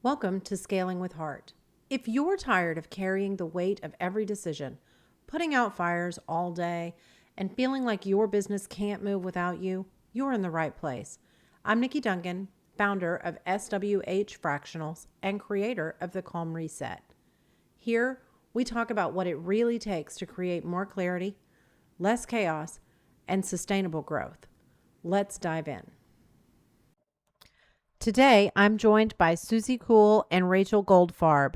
Welcome to Scaling with Heart. If you're tired of carrying the weight of every decision, putting out fires all day, and feeling like your business can't move without you, you're in the right place. I'm Nikki Duncan, founder of SWH Fractionals and creator of the Calm Reset. Here, we talk about what it really takes to create more clarity, less chaos, and sustainable growth. Let's dive in. Today, I'm joined by Suzi Coul and Rachael Goldfarb,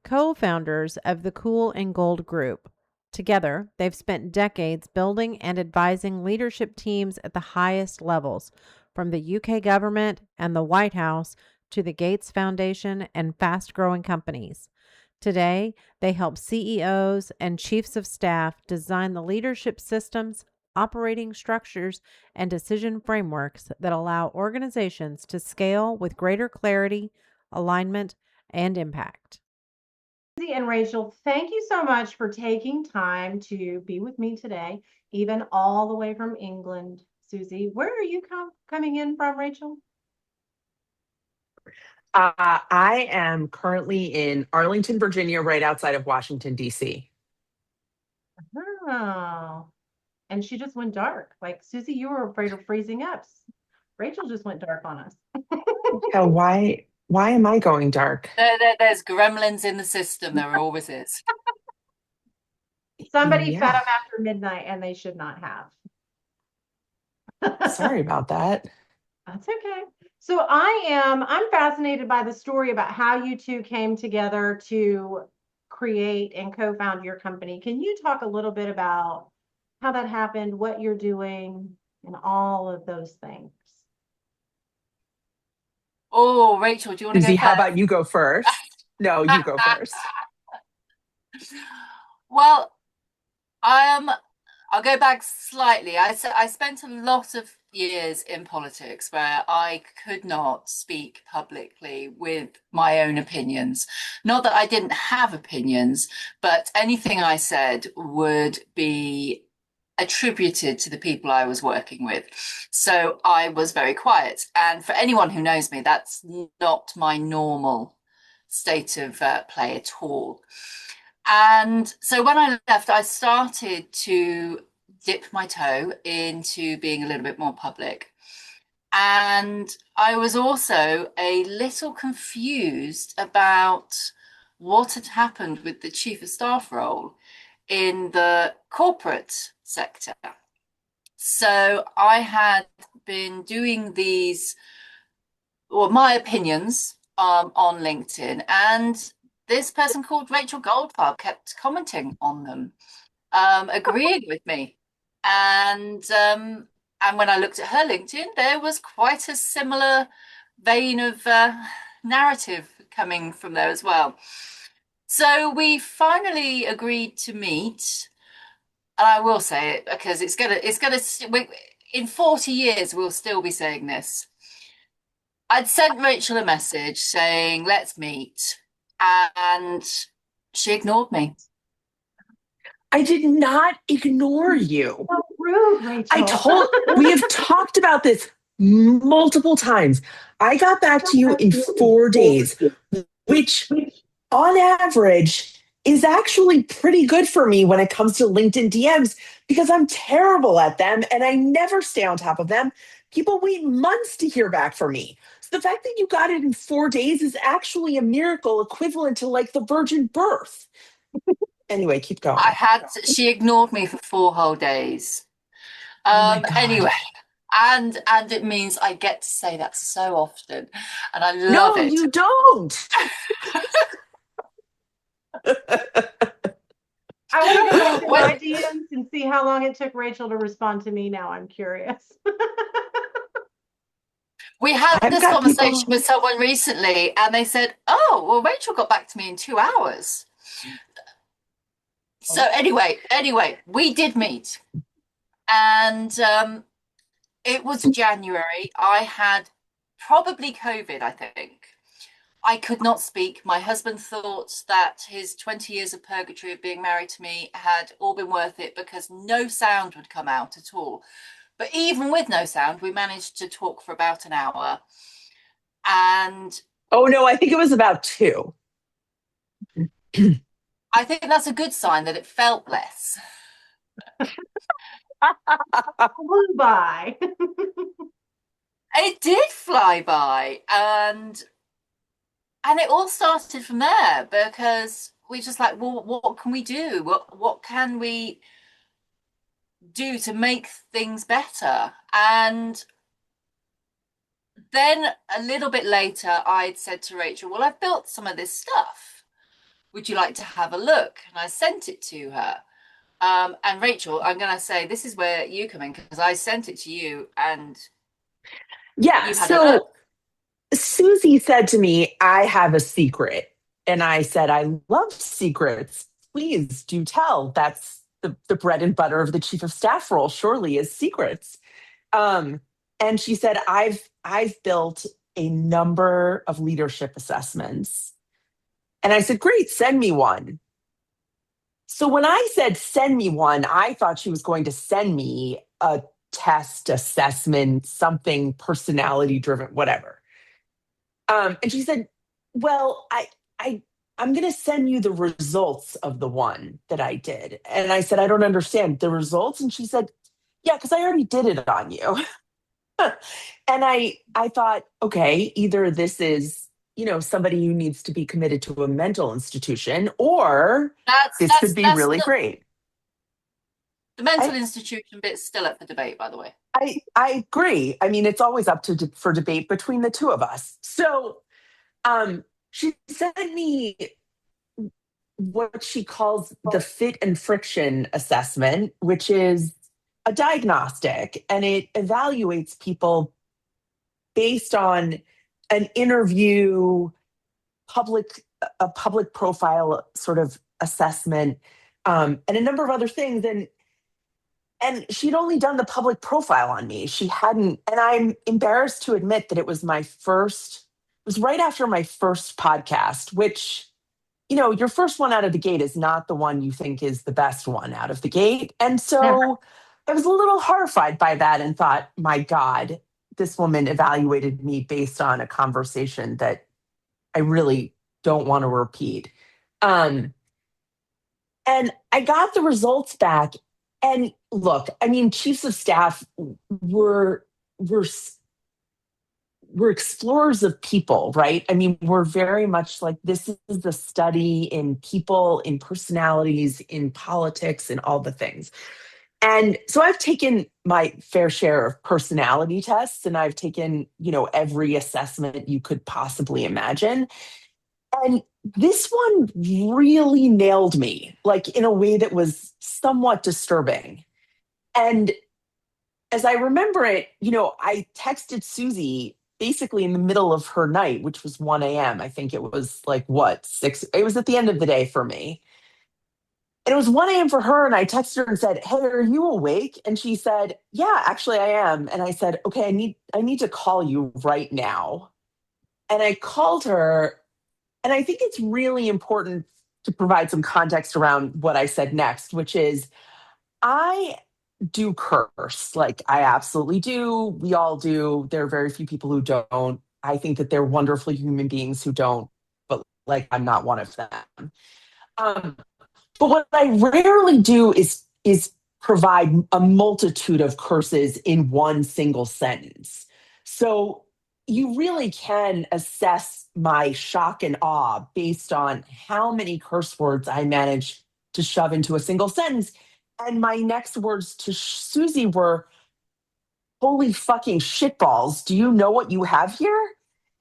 co-founders of the Coul and Gold Group. Together, they've spent decades building and advising leadership teams at the highest levels, from the UK government and the White House to the Gates Foundation and fast-growing companies. Today, they help CEOs and chiefs of staff design the leadership systems, operating structures, and decision frameworks that allow organizations to scale with greater clarity, alignment, and impact. Suzi and Rachael, thank you so much for taking time to be with me today, even all the way from England. Suzi, where are you coming in from, Rachael? I am currently in Arlington, Virginia, right outside of Washington, D.C. Oh, and she just went dark. Like, Suzi, you were afraid of freezing up. Rachael just went dark on us. Yeah, why am I going dark? There's gremlins in the system. There always is. Somebody fed Yeah, them after midnight and they should not have. sorry about that. That's okay. So I'm fascinated by the story about how you two came together to create and co-found your company. Can you talk a little bit about how that happened, what you're doing, and all of those things? Oh, Rachel, do you want to go Susie, how first? about you go first? No, you go first. Well, um, I'll go back slightly. I spent a lot of years in politics where I could not speak publicly with my own opinions. Not that I didn't have opinions, but anything I said would be attributed to the people I was working with. So I was very quiet. And for anyone who knows me, that's not my normal state of play at all. And so when I left, I started to dip my toe into being a little bit more public. And I was also a little confused about what had happened with the chief of staff role in the corporate sector. So I had been doing these, or my opinions on LinkedIn, and this person called Rachael Goldfarb kept commenting on them, agreeing with me. And when I looked at her LinkedIn, there was quite a similar vein of narrative coming from there as well. So we finally agreed to meet, and I will say it because in 40 years we'll still be saying this. I'd sent Rachel a message saying, let's meet, and she ignored me. I did not ignore you. So rude, Rachael. We have talked about this multiple times. I got back to you in 4 days, which on average is actually pretty good for me when it comes to LinkedIn DMs because I'm terrible at them and I never stay on top of them. People wait months to hear back from me. So the fact that you got it in 4 days is actually a miracle equivalent to like the virgin birth. Anyway, keep going. She ignored me for 4 whole days. Oh my God. Anyway, and it means I get to say that so often, and I love No, it. you don't. I want to go back to my DMs and see how long it took Rachael to respond to me now. I'm curious. We had I've this got conversation people. with someone recently, and they said, "Oh, well, Rachel got back to me in 2 hours." So anyway, we did meet, and it was January. I had probably COVID, I think. I could not speak. My husband thought that his 20 years of purgatory of being married to me had all been worth it because no sound would come out at all. But even with no sound, we managed to talk for about an hour. And Oh no, I think it was about two. I think that's a good sign that it felt less. Flew by. It did fly by, and it all started from there because we just like, well, what can we do? What can we do to make things better? And then a little bit later, I'd said to Rachel, well, I've built some of this stuff. Would you like to have a look? And I sent it to her. And Rachel, I'm going to say this is where you come in because I sent it to you and Yeah. you had a look. So Susie said to me, I have a secret. And I said, I love secrets. Please do tell. That's the bread and butter of the chief of staff role, surely, is secrets. Um, and she said, I've built a number of leadership assessments. And I said, great, send me one. So when I said send me one, I thought she was going to send me a test, assessment, something personality driven, whatever. And she said, "Well, I, I'm going to send you the results of the one that I did." And I said, "I don't understand the results." And she said, "Yeah, because I already did it on you." And I thought, okay, either this is somebody who needs to be committed to a mental institution, or That's this could that's be that's really great. the mental I institution bit's still up for debate, by the way. I agree. I mean, it's always up to for debate between the two of us. So she sent me what she calls the fit and friction assessment, which is a diagnostic, and it evaluates people based on an interview, public a public profile sort of assessment, and a number of other things. And she'd only done the public profile on me. She hadn't, and I'm embarrassed to admit that it was it was right after my first podcast, which your first one out of the gate is not the one you think is the best one out of the gate. And Never. so I was a little horrified by that and thought, my God, this woman evaluated me based on a conversation that I really don't want to repeat. Um, and I got the results back. And look, I mean, chiefs of staff were were we're explorers of people, right? I mean, we're very much like this is the study in people, in personalities, in politics, and all the things. And so I've taken my fair share of personality tests, and I've taken, every assessment you could possibly imagine. And this one really nailed me, like in a way that was somewhat disturbing. And as I remember it, I texted Susie basically in the middle of her night, which was 1 a.m. I think it was like what, 6? It was at the end of the day for me. And it was 1 a.m. for her. And I texted her and said, "Hey, are you awake?" And she said, "Yeah, actually I am." And I said, "Okay, I need to call you right now." And I called her. And I think it's really important to provide some context around what I said next, which is I do curse. Like, I absolutely do. We all do. There are very few people who don't. I think that they're wonderful human beings who don't, but like, I'm not one of them. Um, but what I rarely do is provide a multitude of curses in one single sentence. So you really can assess my shock and awe based on how many curse words I manage to shove into a single sentence. And my next words to Susie were, "Holy fucking shitballs. Do you know what you have here?"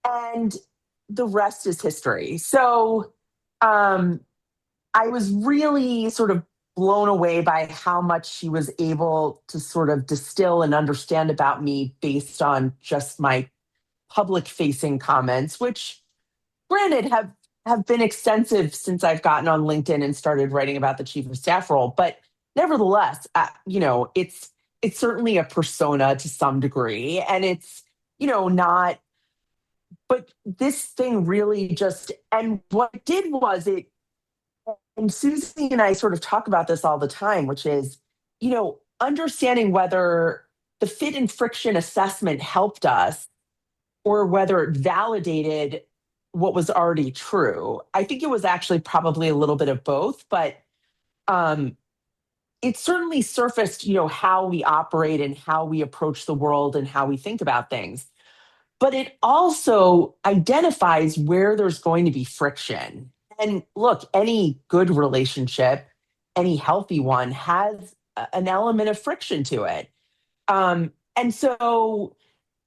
And the rest is history. So um, I was really sort of blown away by how much she was able to sort of distill and understand about me based on just my public facing comments, which granted have been extensive since I've gotten on LinkedIn and started writing about the chief of staff role. But nevertheless, it's certainly a persona to some degree, and it's not. But this thing really just, and what it did was it, and Susie and I sort of talk about this all the time, which is, understanding whether the fit and friction assessment helped us or whether it validated what was already true. I think it was actually probably a little bit of both, but um, it certainly surfaced, how we operate and how we approach the world and how we think about things. But it also identifies where there's going to be friction. And look, any good relationship, any healthy one has an element of friction to it. And so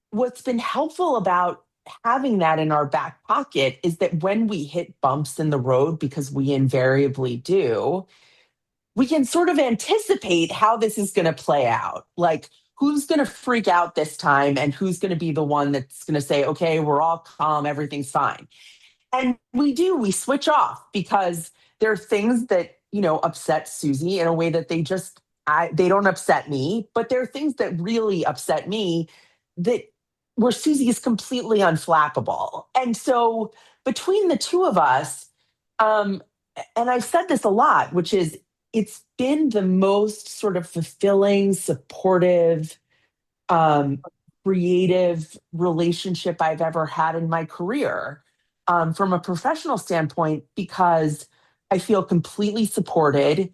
what's been helpful about having that in our back pocket is that when we hit bumps in the road, because we invariably do, we can sort of anticipate how this is going to play out. Like, who's going to freak out this time and who's going to be the one that's going to say, okay, we're all calm, everything's fine. And we switch off because there are things that, upset Suzi in a way that they don't upset me, but there are things that really upset me that where Suzi is completely unflappable. And so between the two of us, um, and I've said this a lot, which is it's been the most sort of fulfilling, supportive, um, creative relationship I've ever had in my career, from a professional standpoint, because I feel completely supported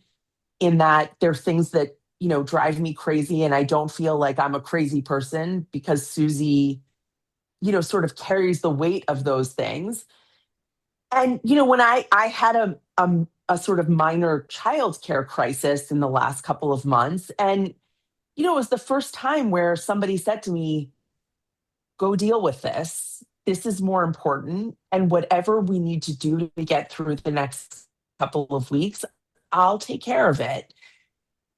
in that there are things that, drive me crazy. And I don't feel like I'm a crazy person because Suzi, sort of carries the weight of those things. And, when I had a sort of minor childcare crisis in the last couple of months, and, it was the first time where somebody said to me, go deal with this. This is more important. And whatever we need to do to get through the next couple of weeks, I'll take care of it.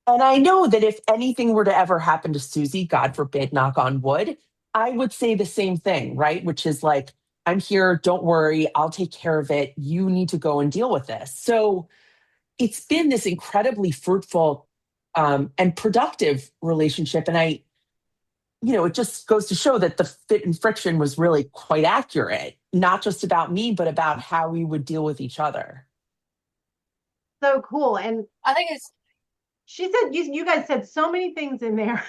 And I know that if anything were to ever happen to Suzi, God forbid, knock on wood, I would say the same thing, right? Which is like, I'm here, don't worry, I'll take care of it. You need to go and deal with this. So it's been this incredibly fruitful and productive relationship. And it just goes to show that the fit and friction was really quite accurate, not just about me, but about how we would deal with each other. So cool. And I think it's she said, you guys said so many things in there.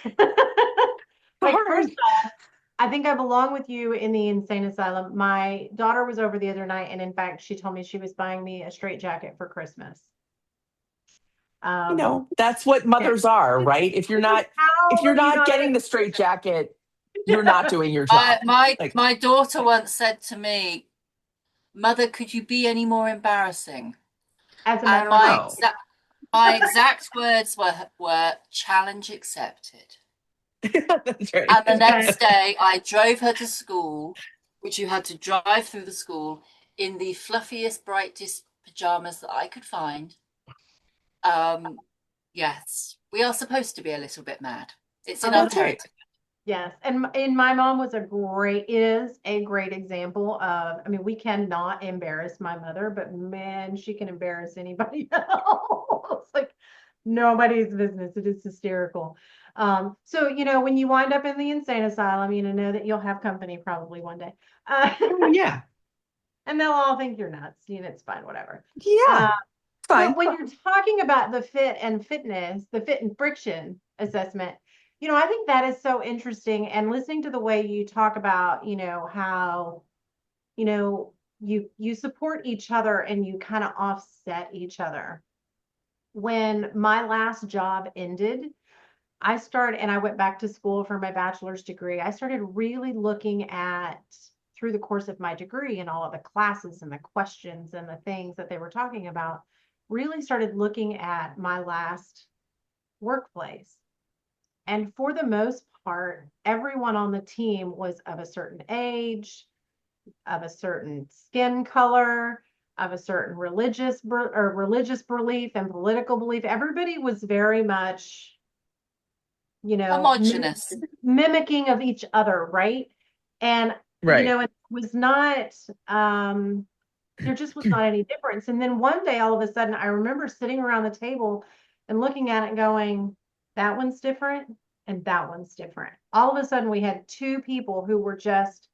Like, first off, I think I belong with you in the insane asylum. My daughter was over the other night, and in fact, she told me she was buying me a straitjacket for Christmas. That's what mothers are, right? If How you're are you not not getting the straight jacket, you're not doing your job. my Like, my daughter once said to me, "Mother, could you be any more embarrassing?" as a And matter of fact? my exact words were challenge accepted. that's right. And the Okay. next day, I drove her to school, which you had to drive through the school in the fluffiest, brightest pajamas that I could find. Um, yes, we are supposed to be a little bit mad. It's in our That's right. territory. Yes. And my mom is a great example of, I mean, we cannot embarrass my mother, but man, she can embarrass anybody else. Like nobody's business. It is hysterical. So, when you wind up in the insane asylum, know that you'll have company probably one day. Oh, yeah. And they'll all think you're nuts. It's fine, whatever. Yeah. But Fine. when you're talking about the fit and fitness, the fit and friction assessment, I think that is so interesting. And listening to the way you talk about, how, you support each other and you kind of offset each other. When my last job ended, and I went back to school for my bachelor's degree. I started really looking at through the course of my degree and all of the classes and the questions and the things that they were talking about, really started looking at my last workplace. And for the most part, everyone on the team was of a certain age, of a certain skin color, of a certain religious belief and political belief. Everybody was very much, Homogenous. mimicking of each other, right? And Right. it was not there just was not any difference. And then one day, all of a sudden, I remember sitting around the table and looking at it and going, that one's different and that one's different. All of a sudden, we had two people who were just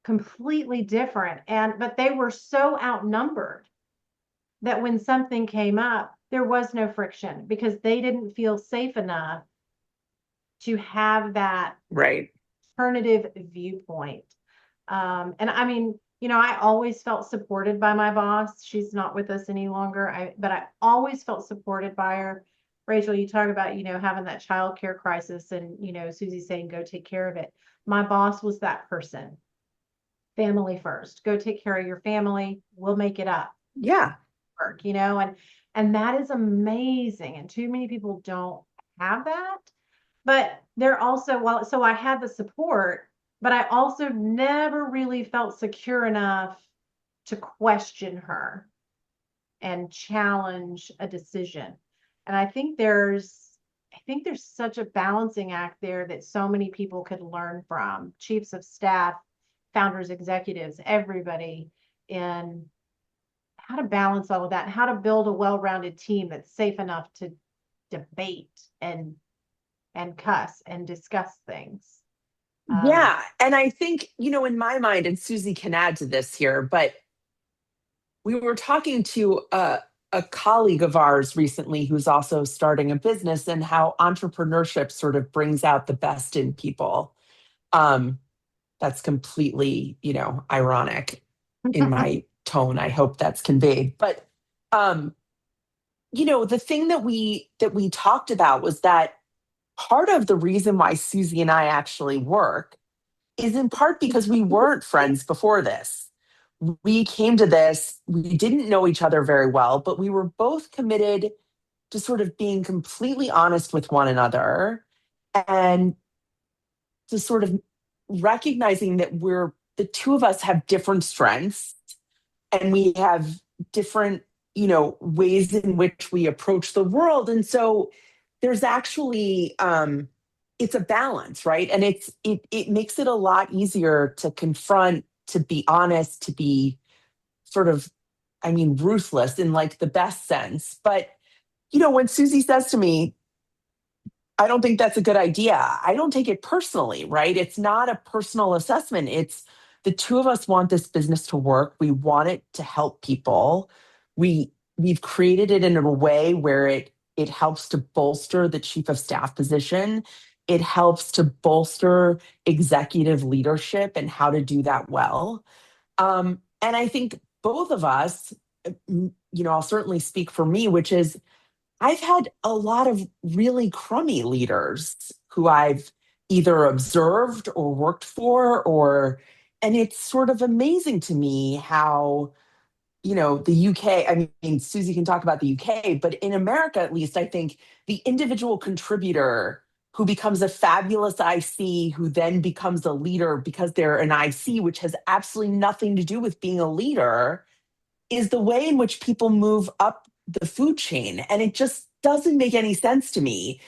completely different, but they were so outnumbered that when something came up, there was no friction because they didn't feel safe enough to have that Right. alternative viewpoint. And I mean, I always felt supported by my boss. She's not with us any longer. But I always felt supported by her. Rachel, you talk about, having that childcare crisis and, Susie saying, go take care of it. My boss was that person. Family first. Go take care of your family. We'll make it up. Yeah. Work, and that is amazing. And too many people don't have that. But they're also, well, so I had the support, but I also never really felt secure enough to question her and challenge a decision. And I think there's such a balancing act there that so many people could learn from, chiefs of staff, founders, executives, everybody, in how to balance all of that and how to build a well-rounded team that's safe enough to debate and cuss and discuss things. Yeah. And I think, in my mind, and Susie can add to this here, but we were talking to a colleague of ours recently who's also starting a business, and how entrepreneurship sort of brings out the best in people. Um, that's completely, ironic in my tone. I hope that's conveyed. But the thing that we talked about was that part of the reason why Susie and I actually work is in part because we weren't friends before this. We came to this, we didn't know each other very well, but we were both committed to sort of being completely honest with one another, and to sort of recognizing that the two of us have different strengths, and we have different, ways in which we approach the world. And so there's actually, it's a balance, right? And it makes it a lot easier to confront, to be honest, to be sort of, ruthless in like the best sense. But, when Susie says to me, I don't think that's a good idea, I don't take it personally, right? It's not a personal assessment. It's the two of us want this business to work. We want it to help people. We've created it in a way where it helps to bolster the chief of staff position. It helps to bolster executive leadership and how to do that well. And I think both of us, I'll certainly speak for me, which is I've had a lot of really crummy leaders who I've either observed or worked for, and it's sort of amazing to me how, the UK, Susie can talk about the UK, but in America, at least, I think the individual contributor who becomes a fabulous IC, who then becomes a leader because they're an IC, which has absolutely nothing to do with being a leader, is the way in which people move up the food chain. And it just doesn't make any sense to me.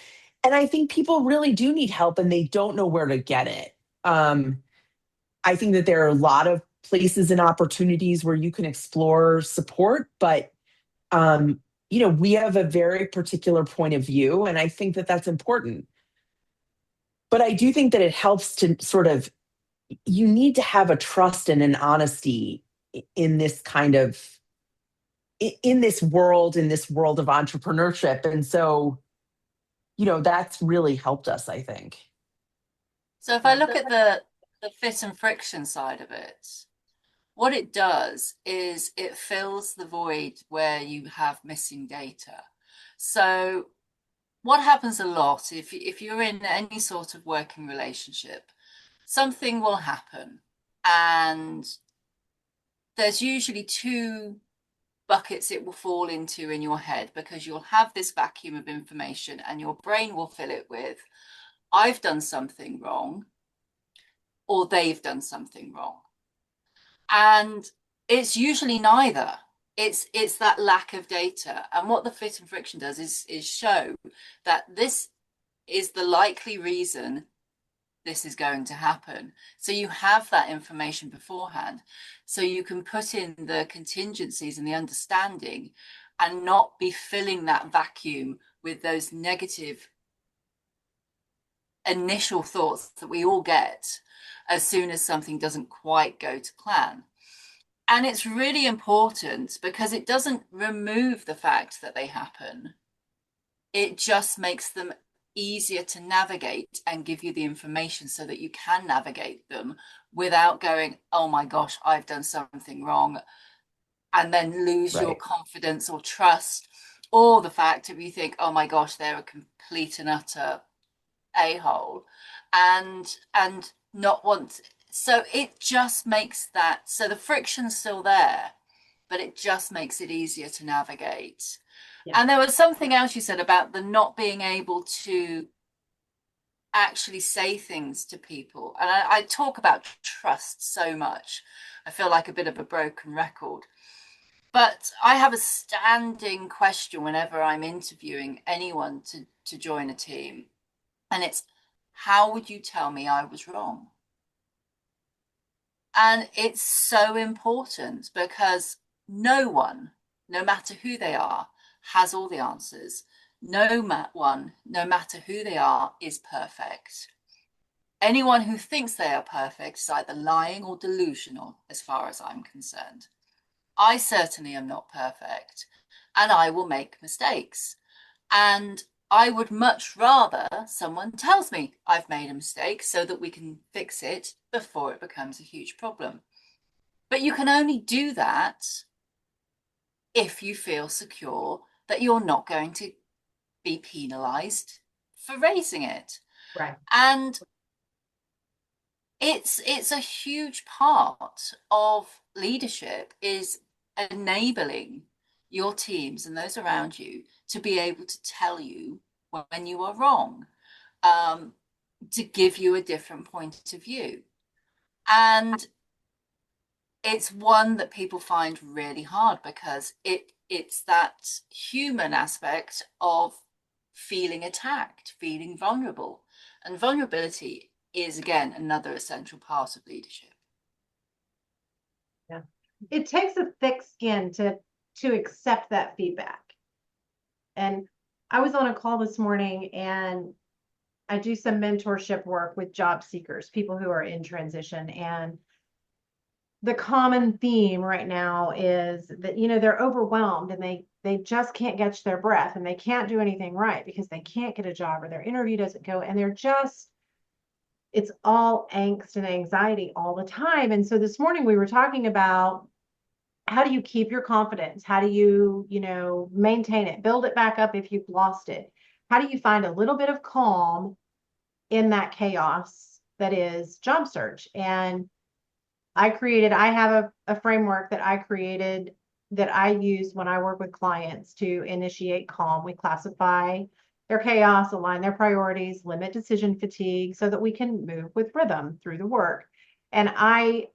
And I think people really do need help and they don't know where to get it. I think that there are a lot of places and opportunities where you can explore support, but we have a very particular point of view, and I think that that's important. But I do think that it helps to sort of, you need to have a trust and an honesty in this kind of, in this world of entrepreneurship. And so, that's really helped us, I think. So if I look at the fit and friction side of it, what it does is it fills the void where you have missing data. So what happens a lot, if you're in any sort of working relationship, something will happen, and there's usually two buckets it will fall into in your head, because you'll have this vacuum of information and your brain will fill it with, I've done something wrong, or they've done something wrong. And it's usually neither. It's that lack of data. And what the fit and friction does is show that this is the likely reason this is going to happen. So you have that information beforehand, so you can put in the contingencies and the understanding, and not be filling that vacuum with those negative initial thoughts that we all get as soon as something doesn't quite go to plan. And it's really important because it doesn't remove the fact that they happen. It just makes them easier to navigate and give you the information so that you can navigate them without going, oh my gosh, I've done something wrong, and then lose your Right. confidence or trust, or the fact that you think, oh my gosh, they're a complete and utter a-hole, and not want. So it just makes that, so the friction's still there, but it just makes it easier to navigate. Yeah. And there was something else you said about the not being able to actually say things to people. And I talk about trust so much. I feel like a bit of a broken record. But I have a standing question whenever I'm interviewing anyone to join a team. And it's, how would you tell me I was wrong? And it's so important because no one, no matter who they are, has all the answers. No one, no matter who they are, is perfect. Anyone who thinks they are perfect is either lying or delusional, as far as I'm concerned. I certainly am not perfect, and I will make mistakes. And I would much rather someone tells me I've made a mistake so that we can fix it before it becomes a huge problem. But you can only do that if you feel secure that you're not going to be penalized for raising it. Right. And it's a huge part of leadership is enabling your teams and those around you to be able to tell you when you are wrong, to give you a different point of view. And it's one that people find really hard because it's that human aspect of feeling attacked, feeling vulnerable. And vulnerability is, again, another essential part of leadership. Yeah. It takes a thick skin to accept that feedback. And I was on a call this morning, and I do some mentorship work with job seekers, people who are in transition. And the common theme right now is that, they're overwhelmed, and they just can't catch their breath, and they can't do anything right because they can't get a job, or their interview doesn't go, and it's all angst and anxiety all the time. And so this morning we were talking about, how do you keep your confidence? How do you, maintain it, build it back up if you've lost it? How do you find a little bit of calm in that chaos that is job search? And I have a framework that I created that I use when I work with clients to initiate calm. We classify their chaos, align their priorities, limit decision fatigue so that we can move with rhythm through the work. And I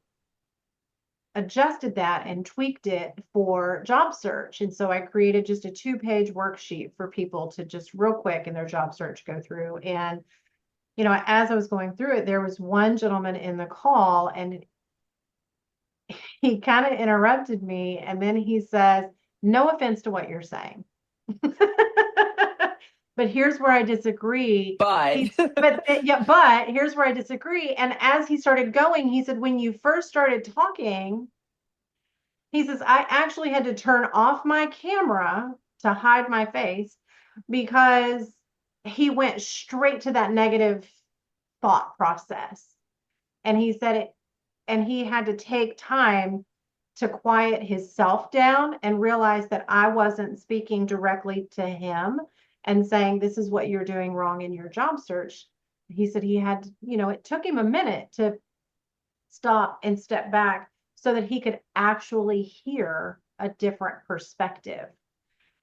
adjusted that and tweaked it for job search. And so I created just a 2-page worksheet for people to just real quick in their job search go through. And, as I was going through it, there was one gentleman in the call, and he kind of interrupted me. And then he says, no offense to what you're saying, but here's where I disagree. But But here's where I disagree. And as he started going, he said, when you first started talking, he says, I actually had to turn off my camera to hide my face because he went straight to that negative thought process. And he said it, and he had to take time to quiet his self down and realize that I wasn't speaking directly to him and saying, this is what you're doing wrong in your job search. He said he had, it took him a minute to stop and step back so that he could actually hear a different perspective,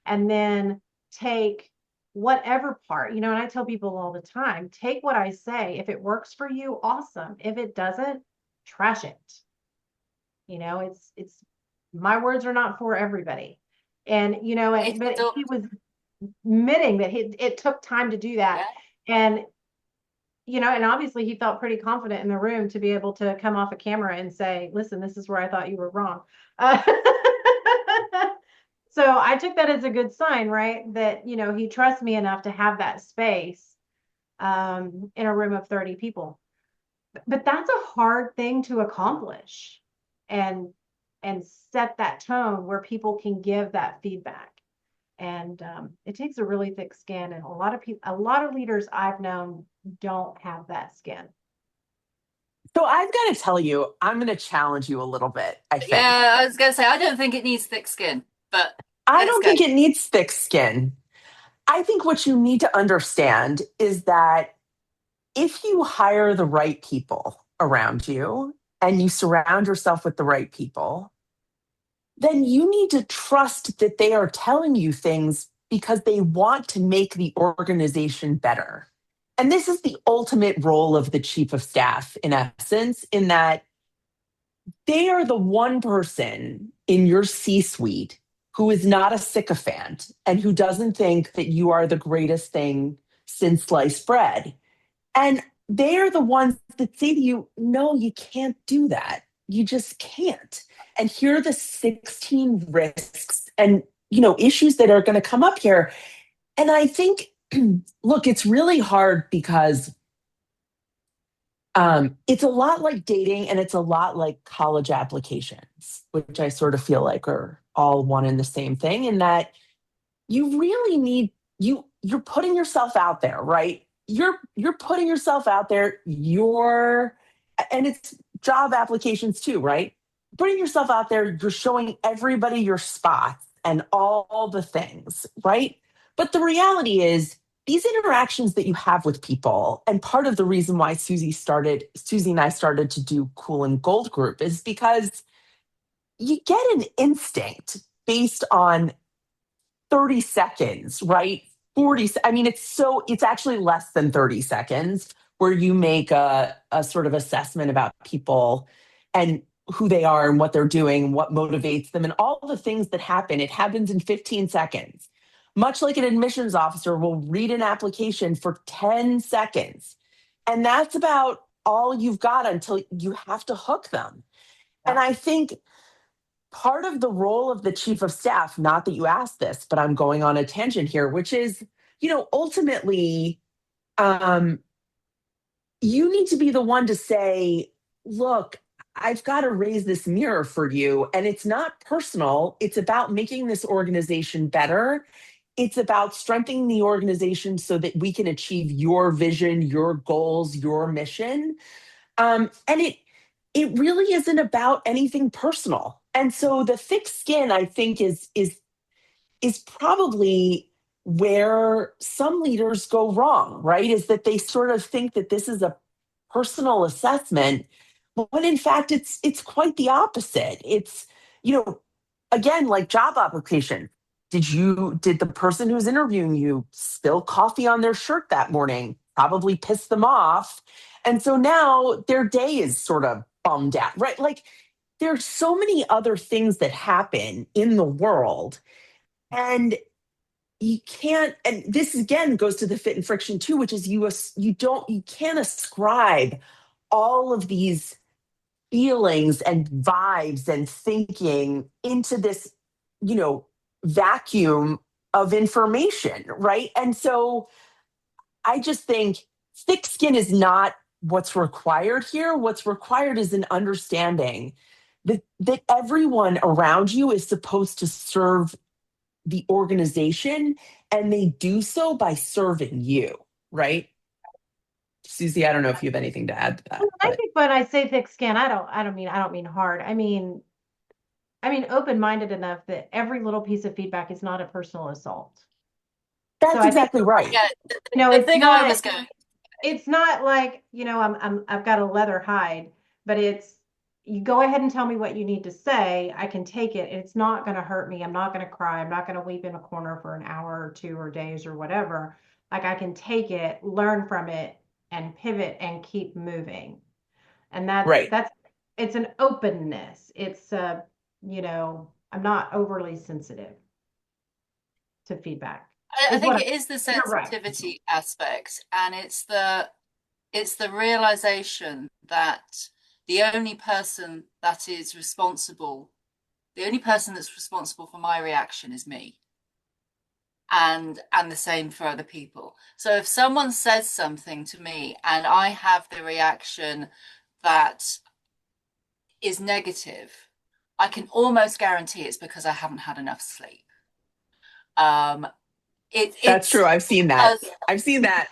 and then take whatever part, and I tell people all the time, take what I say. If it works for you, awesome. If it doesn't, trash it. It's my words are not for everybody. And, but he was admitting that it took time to do that. Yeah. And, and obviously he felt pretty confident in the room to be able to come off a camera and say, listen, this is where I thought you were wrong. So I took that as a good sign, right? That, he trusts me enough to have that space in a room of 30 people. But that's a hard thing to accomplish, and set that tone where people can give that feedback. And it takes a really thick skin, and a lot of leaders I've known don't have that skin. So I've got to tell you, I'm going to challenge you a little bit, I think. Yeah, I was going to say, I don't think it needs thick skin, but I let's don't go. think it needs thick skin. I think what you need to understand is that if you hire the right people around you and you surround yourself with the right people, then you need to trust that they are telling you things because they want to make the organization better. And this is the ultimate role of the chief of staff, in essence, in that they are the one person in your C suite who is not a sycophant and who doesn't think that you are the greatest thing since sliced bread. And they're the ones that say to you, no, you can't do that. You just can't. And here are the 16 risks and issues that are going to come up here. And I think, look, it's really hard because it's a lot like dating and it's a lot like college applications, which I sort of feel like are all one and the same thing, in that you really need you're putting yourself out there, right? You're putting yourself out there, and it's job applications too, right? Putting yourself out there, you're showing everybody your spots and all the things, right? But the reality is these interactions that you have with people, and part of the reason why Suzi and I started to do Cool and Gold Group is because you get an instinct based on 30 seconds, right? 40, I mean, it's actually less than 30 seconds where you make a sort of assessment about people and who they are and what they're doing, what motivates them, and all the things that happen. It happens in 15 seconds. Much like an admissions officer will read an application for 10 seconds. And that's about all you've got until you have to hook them. And I think part of the role of the chief of staff, not that you asked this, but I'm going on a tangent here, which is, ultimately, um, you need to be the one to say, look, I've got to raise this mirror for you. And it's not personal. It's about making this organization better. It's about strengthening the organization so that we can achieve your vision, your goals, your mission. And it really isn't about anything personal. And so the thick skin, I think, is probably where some leaders go wrong, right? Is that they sort of think that this is a personal assessment, when in fact it's quite the opposite. It's, you know, again, like job application. Did the person who's interviewing you spill coffee on their shirt that morning? Probably pissed them off. And so now their day is sort of bummed out, right? Like there's so many other things that happen in the world. And you can't, and this again goes to the fit and friction too, which is you can't ascribe all of these feelings and vibes and thinking into this, you know, vacuum of information, right? And so I just think thick skin is not what's required here. What's required is an understanding that everyone around you is supposed to serve the organization, and they do so by serving you, right? Suzi, I don't know if you have anything to add to that, I but think when I say thick skin, I don't mean hard. I mean open-minded enough that every little piece of feedback is not a personal assault. So that's I think, exactly right. Yeah, the it's thing I not was going, it's not like, I've got a leather hide, but it's, you go ahead and tell me what you need to say. I can take it. It's not going to hurt me. I'm not going to cry. I'm not going to weep in a corner for an hour or two or days or whatever. Like I can take it, learn from it, and pivot and keep moving. And Right. it's an openness. I'm not overly sensitive to feedback, I is think what it is the you're right. sensitivity aspect, and it's the realization that the only person that is responsible, the only person that's responsible for my reaction is me. And the same for other people. So if someone says something to me and I have the reaction that is negative, I can almost guarantee it's because I haven't had enough sleep. Um, That's it's true. I've seen that. because I've seen that.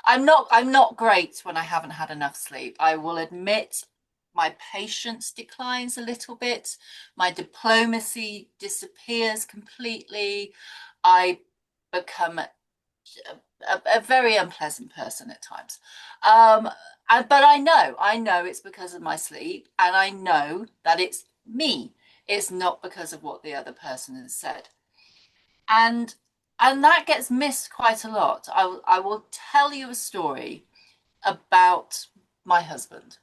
I'm not great when I haven't had enough sleep. I will admit my patience declines a little bit. My diplomacy disappears completely. I become a very unpleasant person at times. Um, but I know it's because of my sleep, and I know that it's me. It's not because of what the other person has said. And and that gets missed quite a lot. I will tell you a story about my husband.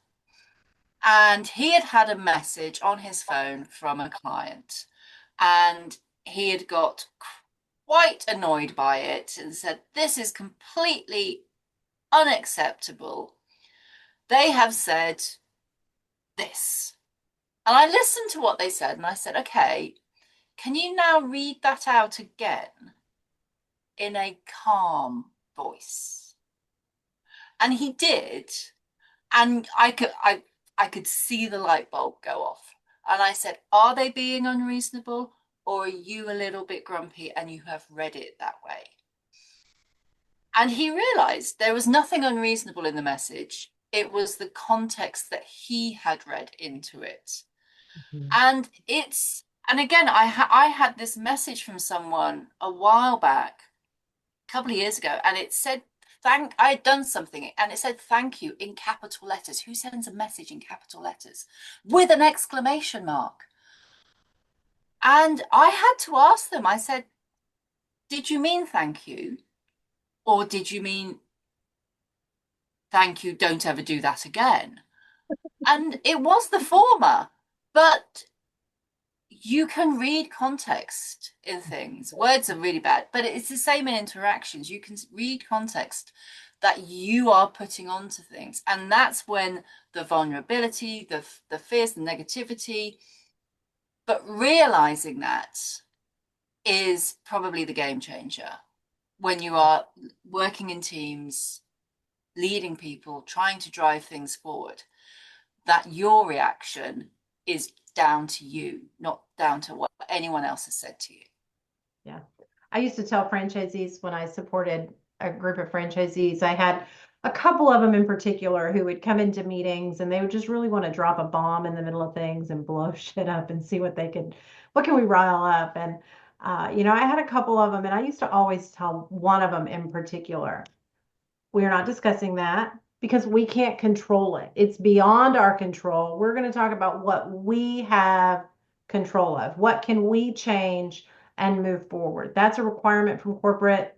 And he had had a message on his phone from a client, and he had got quite annoyed by it and said, "This is completely unacceptable. They have said this." And I listened to what they said and I said, "Okay, can you now read that out again in a calm voice?" And he did. And I could see the light bulb go off. And I said, "Are they being unreasonable, or are you a little bit grumpy and you have read it that way?" And he realized there was nothing unreasonable in the message. It was the context that he had read into it. Mhm. And again, I had this message from someone a while back, a couple of years ago, and it said, I had done something and it said thank you in capital letters. Who sends a message in capital letters with an exclamation mark? And I had to ask them, I said, "Did you mean thank you? Or did you mean thank you, don't ever do that again?" And it was the former, but you can read context in things. Words are really bad, but it's the same in interactions. You can read context that you are putting onto things. And that's when the vulnerability, the fears, the negativity, but realizing that is probably the game changer when you are working in teams, leading people, trying to drive things forward, that your reaction is down to you, not down to what anyone else has said to you. Yeah. I used to tell franchisees when I supported a group of franchisees, I had a couple of them in particular who would come into meetings and they would just really want to drop a bomb in the middle of things and blow shit up and see what can we rile up? And, I had a couple of them and I used to always tell one of them in particular, we are not discussing that because we can't control it. It's beyond our control. We're going to talk about what we have control of. What can we change and move forward? That's a requirement from corporate.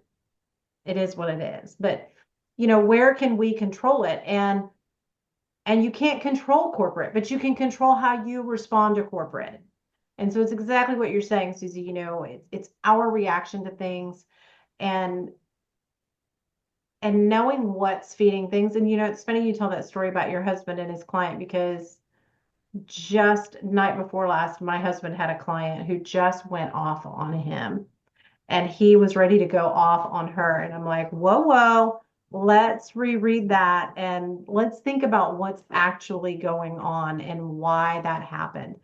It is what it is. But where can we control it? And you can't control corporate, but you can control how you respond to corporate. And so it's exactly what you're saying, Suzi. It's our reaction to things and knowing what's feeding things. And it's funny you tell that story about your husband and his client because just night before last, my husband had a client who just went off on him and he was ready to go off on her. And I'm like, whoa, whoa, let's reread that and let's think about what's actually going on and why that happened.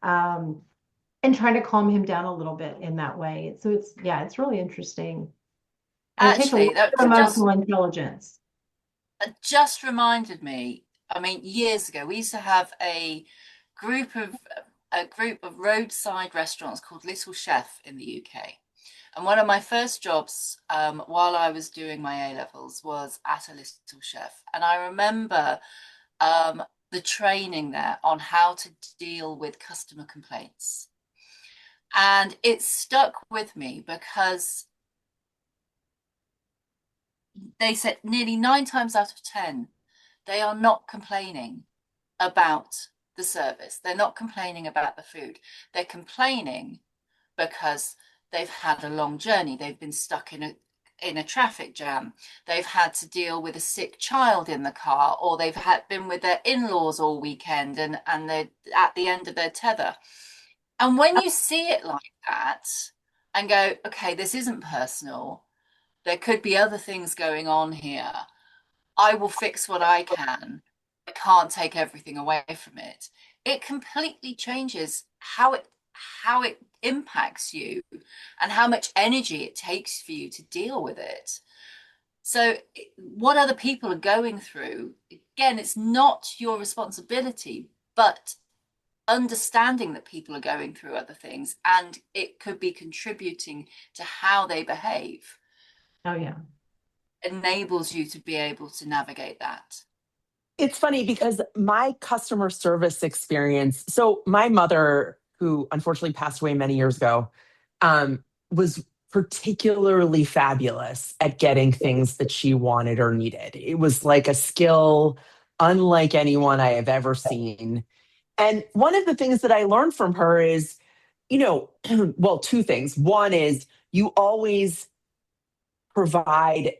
Um, and trying to calm him down a little bit in that way. So it's really interesting. And it takes a lot Actually, that of just emotional intelligence. just reminded me. I mean, years ago, we used to have group of a group of roadside restaurants called Little Chef in the UK. And one of my first jobs while I was doing my A levels was at a Little Chef. And I remember the training there on how to deal with customer complaints. And it stuck with me because they said nearly 9 times out of 10, they are not complaining about the service. They're not complaining about the food. They're complaining because they've had a long journey. They've been stuck in a traffic jam. They've had to deal with a sick child in the car, or they've been with their in-laws all weekend and they're at the end of their tether. And when you see it like that and go, okay, this isn't personal, there could be other things going on here. I will fix what I can. I can't take everything away from it. It completely changes how it impacts you and how much energy it takes for you to deal with it. So what other people are going through, again, it's not your responsibility, but understanding that people are going through other things and it could be contributing to how they behave. Oh, yeah. Enables you to be able to navigate that. It's funny because my customer service experience, so my mother, who unfortunately passed away many years ago, was particularly fabulous at getting things that she wanted or needed. It was like a skill unlike anyone I have ever seen. And one of the things that I learned from her is, well, two things. One is you always provide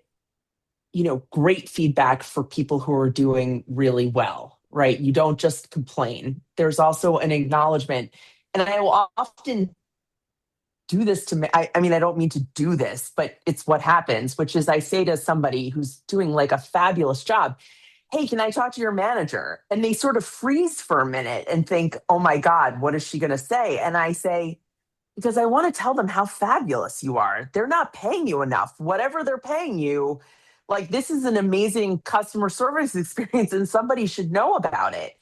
great feedback for people who are doing really well, right? You don't just complain. There's also an acknowledgement. And I will often do this to me. I mean, I don't mean to do this, but it's what happens, which is I say to somebody who's doing like a fabulous job, hey, can I talk to your manager? And they sort of freeze for a minute and think, oh my God, what is she going to say? And I say, because I want to tell them how fabulous you are. They're not paying you enough. Whatever they're paying you, like this is an amazing customer service experience and somebody should know about it.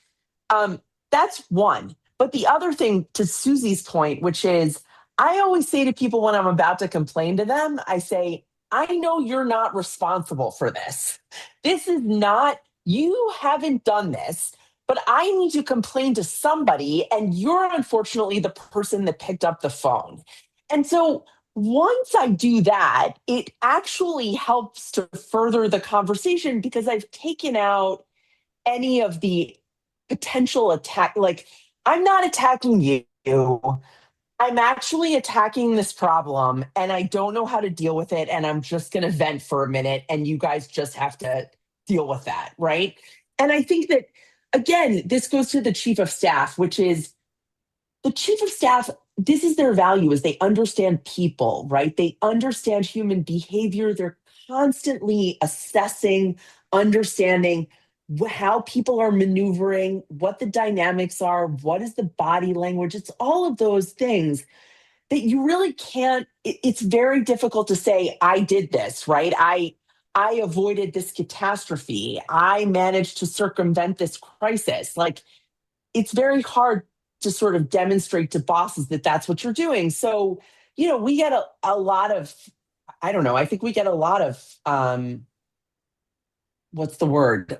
That's one. But the other thing, to Suzi's point, which is I always say to people when I'm about to complain to them, I say, I know you're not responsible for this. This is not, you haven't done this, but I need to complain to somebody, and you're unfortunately the person that picked up the phone. And so once I do that, it actually helps to further the conversation because I've taken out any of the potential attack. Like, I'm not attacking you. I'm actually attacking this problem and I don't know how to deal with it. And I'm just going to vent for a minute and you guys just have to deal with that. Right. And I think that, again, this goes to the chief of staff, which is the chief of staff. This is their value is they understand people, right? They understand human behavior. They're constantly assessing, understanding how people are maneuvering, what the dynamics are, what is the body language. It's all of those things that you really can't, it's very difficult to say, I did this, right? I avoided this catastrophe. I managed to circumvent this crisis. Like, it's very hard to sort of demonstrate to bosses that that's what you're doing. So, we get a lot of, I don't know, I think we get a lot of, what's the word?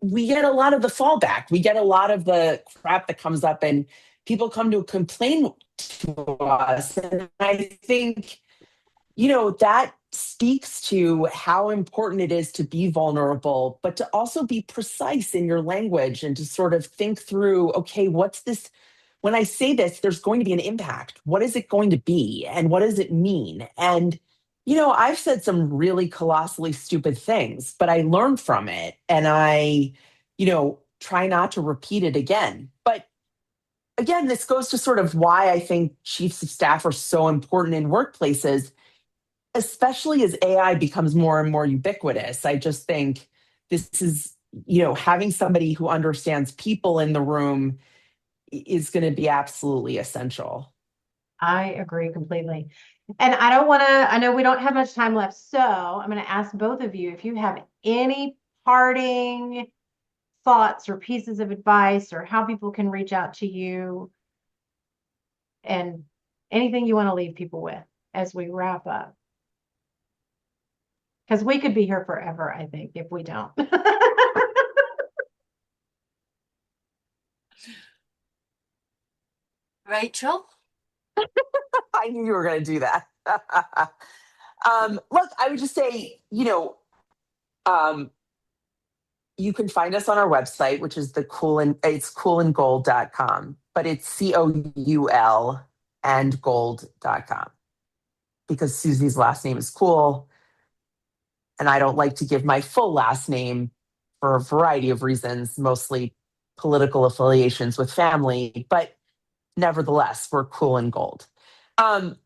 We get a lot of the fallback. We get a lot of the crap that comes up and people come to complain to us. And I think, that speaks to how important it is to be vulnerable, but to also be precise in your language and to sort of think through, okay, what's this? When I say this, there's going to be an impact. What is it going to be? And what does it mean? And, I've said some really colossally stupid things, but I learned from it and I, try not to repeat it again. But again, this goes to sort of why I think chiefs of staff are so important in workplaces, especially as AI becomes more and more ubiquitous. I just think this is, having somebody who understands people in the room is going to be absolutely essential. I agree completely. And I don't want to, I know we don't have much time left. So I'm going to ask both of you if you have any parting thoughts or pieces of advice or how people can reach out to you and anything you want to leave people with as we wrap up. Because we could be here forever, I think, if we don't. Rachael? I knew you were going to do that. Look, I would just say, you can find us on our website, which is it's coolandgold.com, but it's COUL and gold.com because Suzi's last name is Coul. And I don't like to give my full last name for a variety of reasons, mostly political affiliations with family, but nevertheless, we're Coul and Gold. And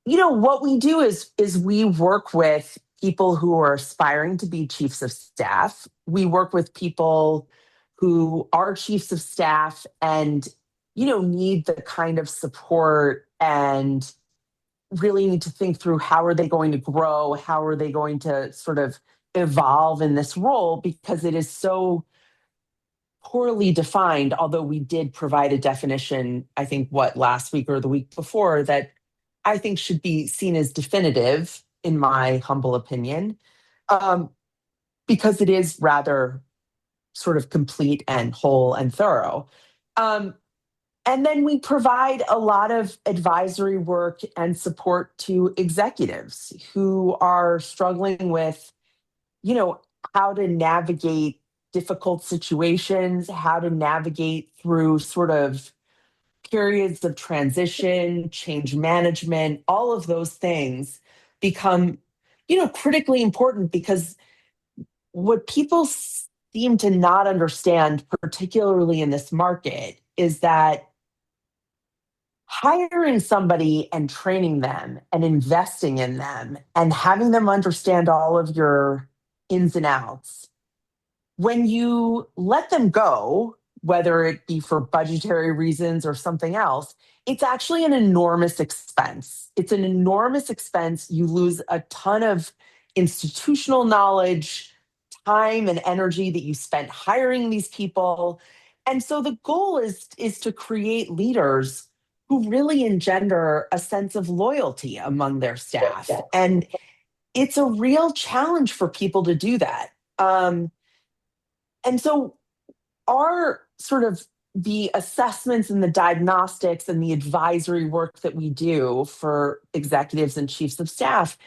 what we do is we work with people who are aspiring to be chiefs of staff. We work with people who are chiefs of staff and need the kind of support and really need to think through how are they going to grow, how are they going to sort of evolve in this role, because it is so poorly defined, although we did provide a definition, I think, last week or the week before, that I think should be seen as definitive, in my humble opinion, um, because it is rather sort of complete and whole and thorough. Um, and then we provide a lot of advisory work and support to executives who are struggling with, how to navigate difficult situations, how to navigate through sort of periods of transition, change management, all of those things become, critically important, because what people seem to not understand, particularly in this market, is that hiring somebody and training them and investing in them and having them understand all of your ins and outs, when you let them go, whether it be for budgetary reasons or something else, it's actually an enormous expense. It's an enormous expense. You lose a ton of institutional knowledge, time, and energy that you spent hiring these people. And so the goal is to create leaders who really engender a sense of loyalty among their staff. And it's a real challenge for people to do that. And so our sort of the assessments and the diagnostics and the advisory work that we do for executives and chiefs of staff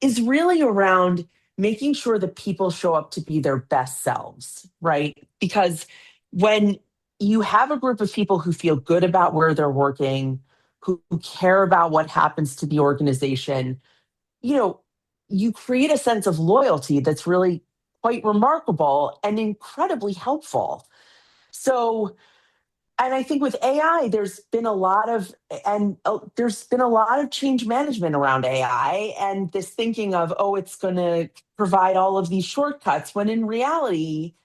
is really around making sure that people show up to be their best selves, right? Because when you have a group of people who feel good about where they're working, who care about what happens to the organization, you create a sense of loyalty that's really quite remarkable and incredibly helpful. So, and I think with AI, there's been a lot of change management around AI and this thinking of, oh, it's going to provide all of these shortcuts, when in reality,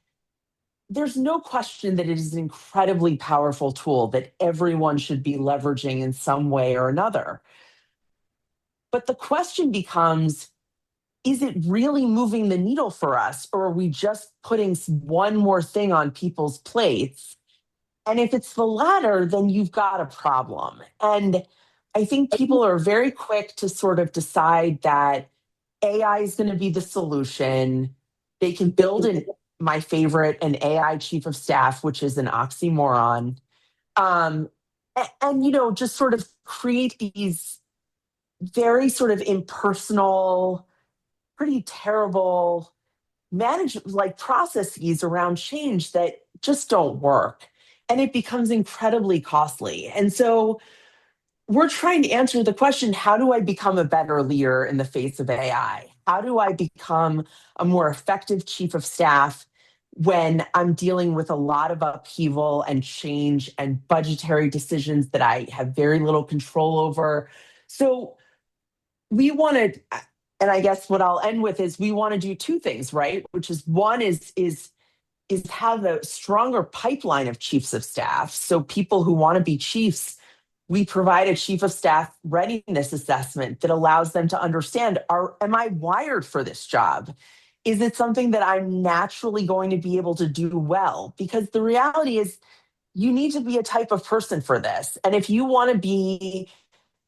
there's no question that it is an incredibly powerful tool that everyone should be leveraging in some way or another. But the question becomes, is it really moving the needle for us, or are we just putting one more thing on people's plates? And if it's the latter, then you've got a problem. And I think people are very quick to sort of decide that AI is going to be the solution. They can build my favorite, an AI chief of staff, which is an oxymoron. And just sort of create these very sort of impersonal, pretty terrible processes around change that just don't work. And it becomes incredibly costly. And so we're trying to answer the question, how do I become a better leader in the face of AI? How do I become a more effective chief of staff when I'm dealing with a lot of upheaval and change and budgetary decisions that I have very little control over? So we want to, and I guess what I'll end with is, we want to do two things, right? Which is, one is have a stronger pipeline of chiefs of staff. So people who want to be chiefs, we provide a chief of staff readiness assessment that allows them to understand, am I wired for this job? Is it something that I'm naturally going to be able to do well? Because the reality is, you need to be a type of person for this. And if you want to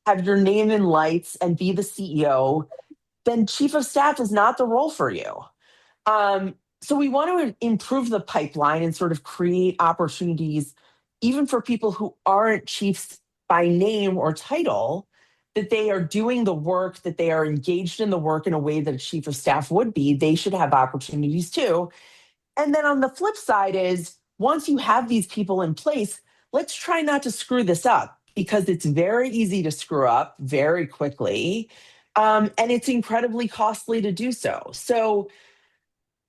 have your name in lights and be the CEO, then chief of staff is not the role for you. So we want to improve the pipeline and sort of create opportunities, even for people who aren't chiefs by name or title, that they are doing the work, that they are engaged in the work in a way that a chief of staff would be. They should have opportunities too. And then on the flip side is, once you have these people in place, let's try not to screw this up, because it's very easy to screw up very quickly. And it's incredibly costly to do so. So,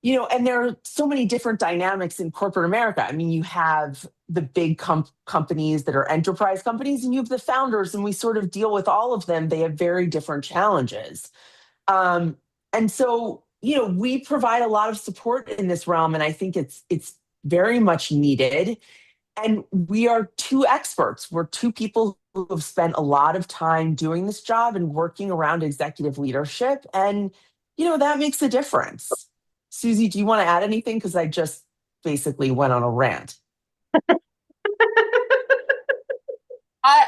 and there are so many different dynamics in corporate America. I mean, you have the big companies that are enterprise companies, and you have the founders, and we sort of deal with all of them. They have very different challenges. And so, we provide a lot of support in this realm, and I think it's very much needed. And we are two experts. We're two people who have spent a lot of time doing this job and working around executive leadership. And, that makes a difference. Susie, do you want to add anything? Because I just basically went on a rant. I,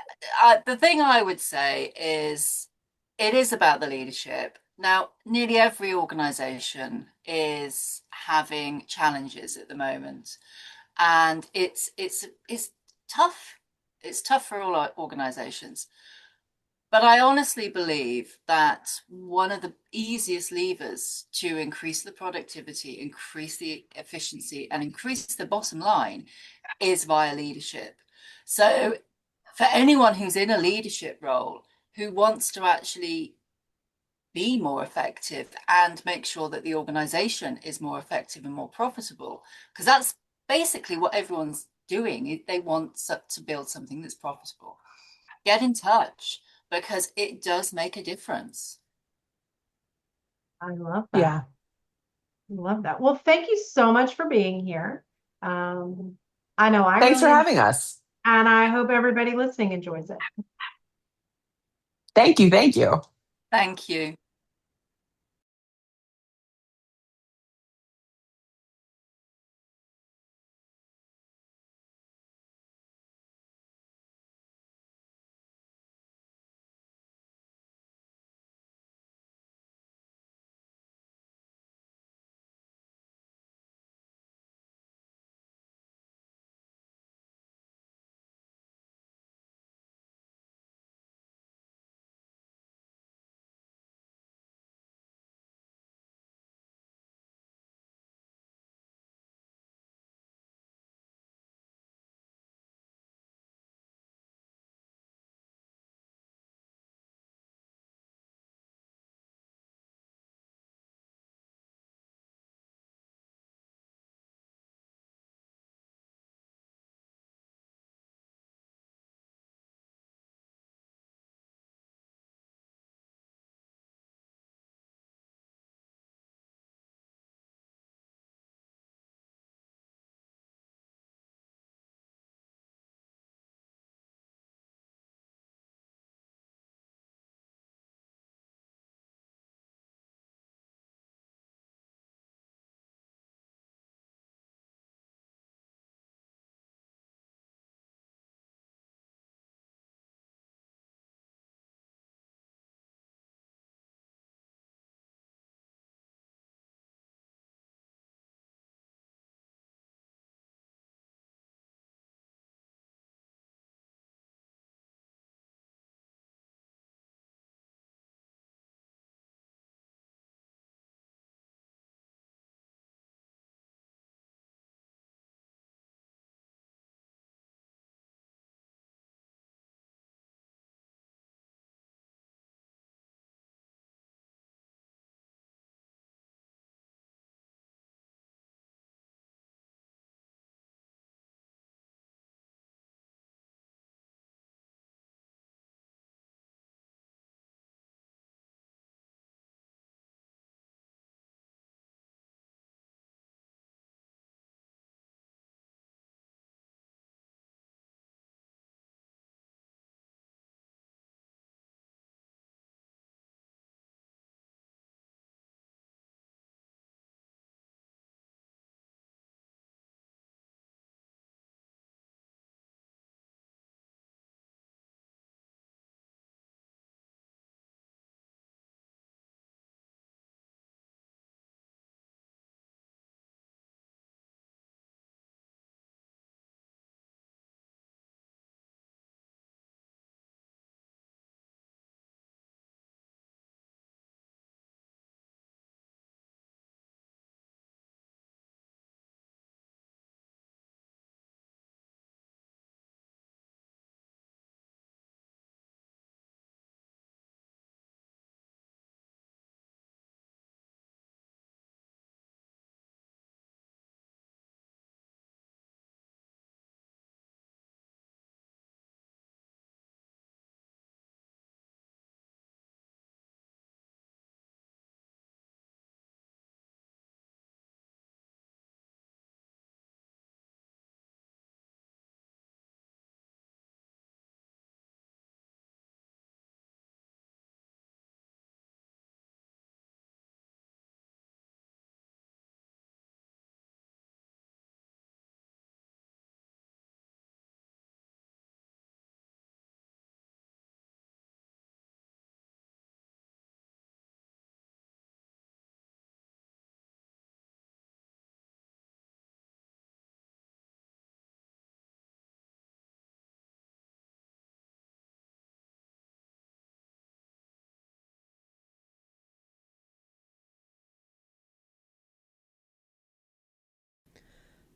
the thing I would say is it is about the leadership. Now, nearly every organization is having challenges at the moment, and it's tough. It's tough for all our organizations. But I honestly believe that one of the easiest levers to increase the productivity, increase the efficiency, and increase the bottom line is via leadership. So, for anyone who's in a leadership role who wants to actually be more effective and make sure that the organization is more effective and more profitable, because that's basically what everyone's doing. They want to build something that's profitable. Get in touch because it does make a difference. I love that. Yeah. Love that. Well, thank you so much for being here. Um, I know I Thanks for really enjoyed having us. it, and I hope everybody listening enjoys it. Thank you. Thank you. Thank you.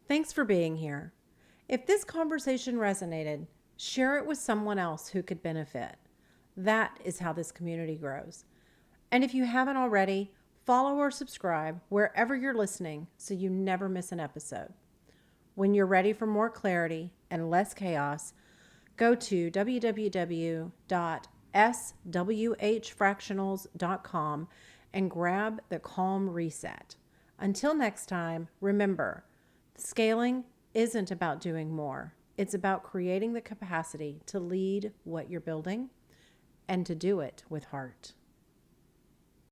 Thanks for being here. If this conversation resonated, share it with someone else who could benefit. That is how this community grows. And if you haven't already, follow or subscribe wherever you're listening so you never miss an episode. When you're ready for more clarity and less chaos, go to www.swhfractionals.com and grab the Calm Reset. Until next time, remember, scaling isn't about doing more. It's about creating the capacity to lead what you're building and to do it with heart.